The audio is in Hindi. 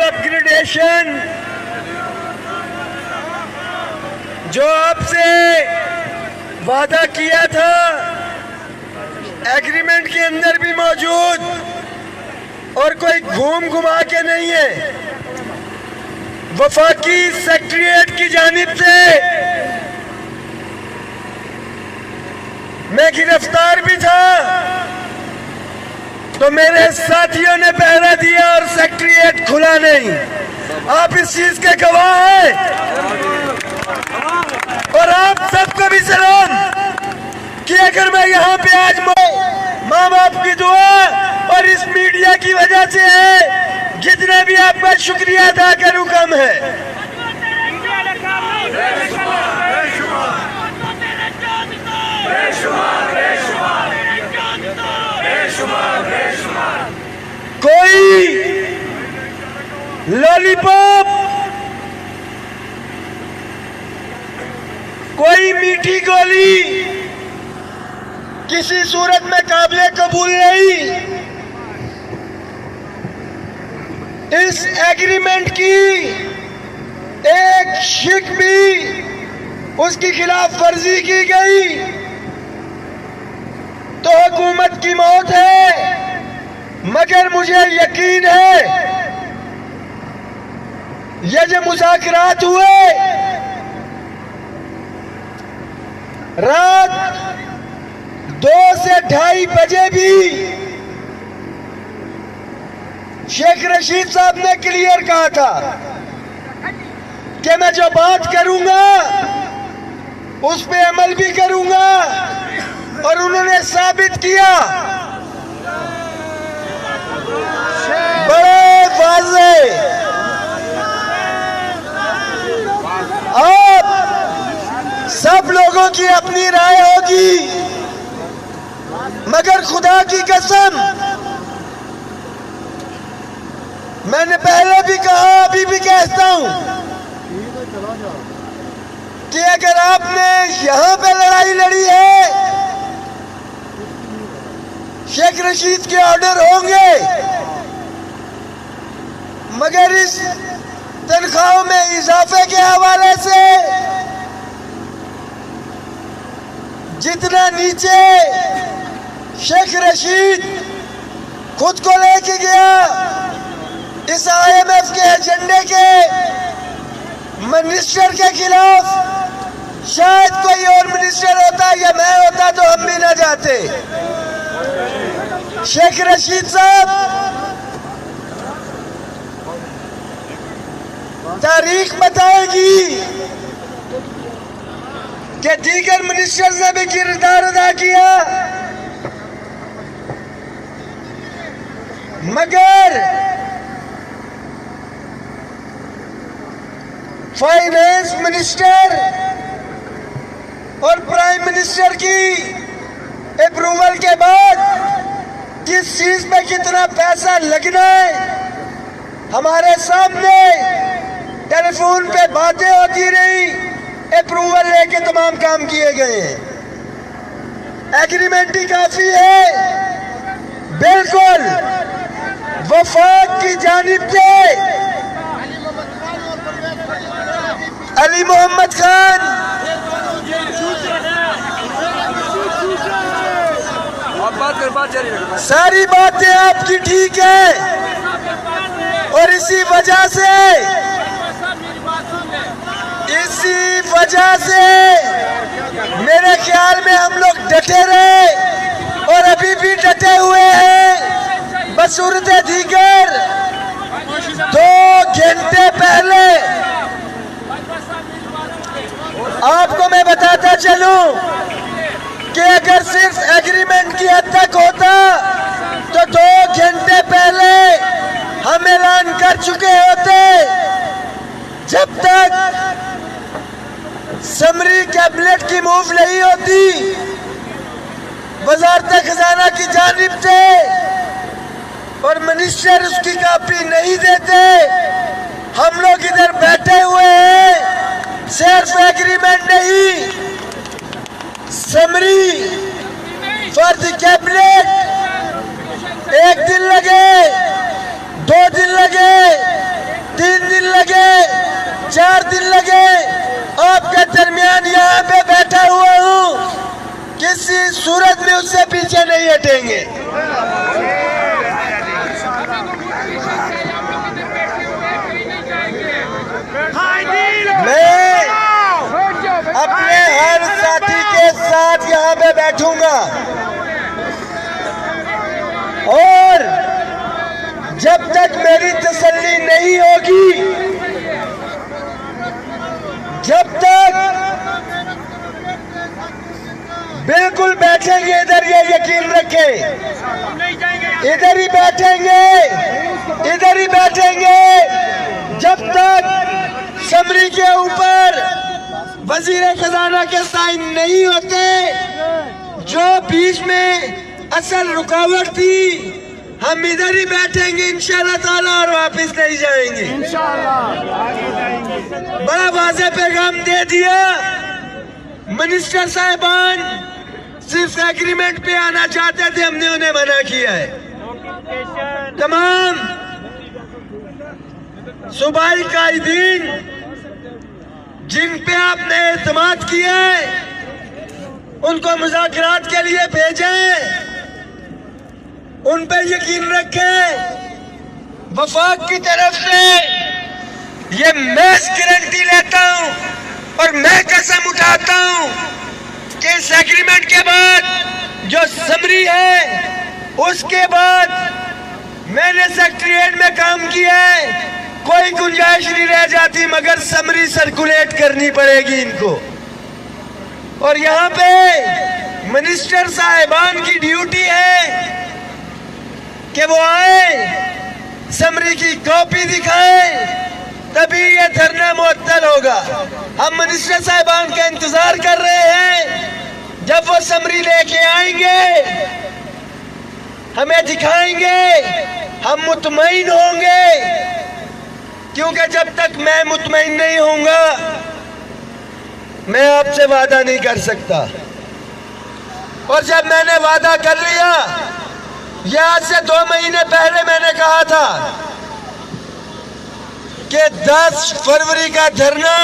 अपग्रेडेशन जो आपसे वादा किया था एग्रीमेंट के अंदर भी मौजूद और कोई घूम घुमा के नहीं है। वफाकी सेक्रेटरीट की जानिब से मैं गिरफ्तार भी था तो मेरे साथियों ने पहरा दिया और सेक्रेटरीट खुला नहीं। आप इस चीज के गवाह हैं और आप सबको भी सलाम कि अगर मैं यहाँ पे आज माँ बाप की दुआ और इस मीडिया की वजह से है, जितना भी आपका शुक्रिया अदा करूँ कम है। कोई लॉलीपॉप, कोई मीठी गोली किसी सूरत में काबिले कबूल नहीं। इस एग्रीमेंट की एक शिक भी उसकी खिलाफ वर्जी की गई तो हुकूमत की मौत है। मगर मुझे यकीन है ये जो मुज़ाकरात हुए रात 2 से 2:30 बजे भी शेख रशीद साहब ने क्लियर कहा था कि मैं जो बात करूंगा उस पे अमल भी करूंगा और उन्होंने साबित किया बड़े वाज़े। अब सब लोगों की अपनी राय होगी मगर खुदा की कसम मैंने पहले भी कहा अभी भी कहता हूं कि अगर आपने यहां पे लड़ाई लड़ी है शेख रशीद के ऑर्डर होंगे मगर इस तनख्वाहों में इजाफे के हवाले से जितना नीचे शेख रशीद खुद को लेके गया इस IMF के एजेंडे के मिनिस्टर के खिलाफ, शायद कोई और मिनिस्टर होता या मैं होता तो हम भी ना जाते। शेख रशीद साहब तारीख बताएगी कि दीगर मिनिस्टर्स ने भी किरदार अदा किया मगर फाइनेंस मिनिस्टर और प्राइम मिनिस्टर की अप्रूवल के बाद किस चीज पे कितना पैसा लगना है हमारे सामने टेलीफोन पे बातें होती रही, अप्रूवल लेके तमाम काम किए गए हैं। एग्रीमेंट ही काफी है। बिल्कुल वफाक की जानिब से अली मोहम्मद खान सारी बातें आपकी ठीक है और इसी वजह से मेरे ख्याल में हम लोग डटे रहे और अभी भी डटे हुए हैं। बसूरत दीगर 2 घंटे पहले आपको मैं बताता चलूं कि अगर सिर्फ एग्रीमेंट की हद तक होता तो 2 घंटे पहले हम ऐलान कर चुके होते। जब तक समरी कैबिनेट की मूव नहीं होती वजारत खजाना की जानिब से और मिनिस्टर उसकी कॉपी नहीं देते, हम लोग इधर बैठे हुए हैं। सिर्फ एग्रीमेंट नहीं, समरी फॉर द कैबिनेट 1 दिन लगे, 2 दिन लगे, किसी सूरत में उससे पीछे नहीं हटेंगे। मैं अपने हर साथी के साथ यहाँ पे बैठूंगा और जब तक मेरी तसल्ली नहीं होगी, जब तक बिल्कुल बैठेंगे इधर, ये यकीन रखें, इधर ही बैठेंगे, इधर ही बैठेंगे जब तक समरी के ऊपर वजीर खजाना के साइन नहीं होते। जो बीच में असल रुकावट थी, हम इधर ही बैठेंगे इंशाअल्लाह ताला और वापस नहीं जाएंगे इंशाअल्लाह। बड़ा वाज़ेह पैगाम दे दिया। मिनिस्टर साहिबान सिर्फ एग्रीमेंट पे आना चाहते थे, हमने उन्हें मना किया है। तमाम सूबाई कायदीन जिन पे आपने एतमाद किया है, उनको मुज़ाकरात के लिए भेजें, उन पे यकीन रखें। वफाक की तरफ से ये मैं गारंटी लेता हूं और मैं कसम उठाता हूं कि इस एग्रीमेंट के बाद जो समरी है, उसके बाद मैंने सेक्रेटरीएट में काम किया है, कोई गुंजाइश नहीं रह जाती मगर समरी सर्कुलेट करनी पड़ेगी इनको। और यहाँ पे मिनिस्टर साहिबान की ड्यूटी है कि वो आए, समरी की कॉपी दिखाएं, तभी ये धरना मुअत्तल होगा। हम मिनिस्टर साहिबान का इंतजार कर रहे हैं, जब वो समरी लेके आएंगे, हमें दिखाएंगे, हम मुतमईन होंगे। क्योंकि जब तक मैं मुतमईन नहीं होऊंगा, मैं आपसे वादा नहीं कर सकता। और जब मैंने वादा कर लिया, ये आज से 2 महीने पहले मैंने कहा था कि 10 फरवरी का धरना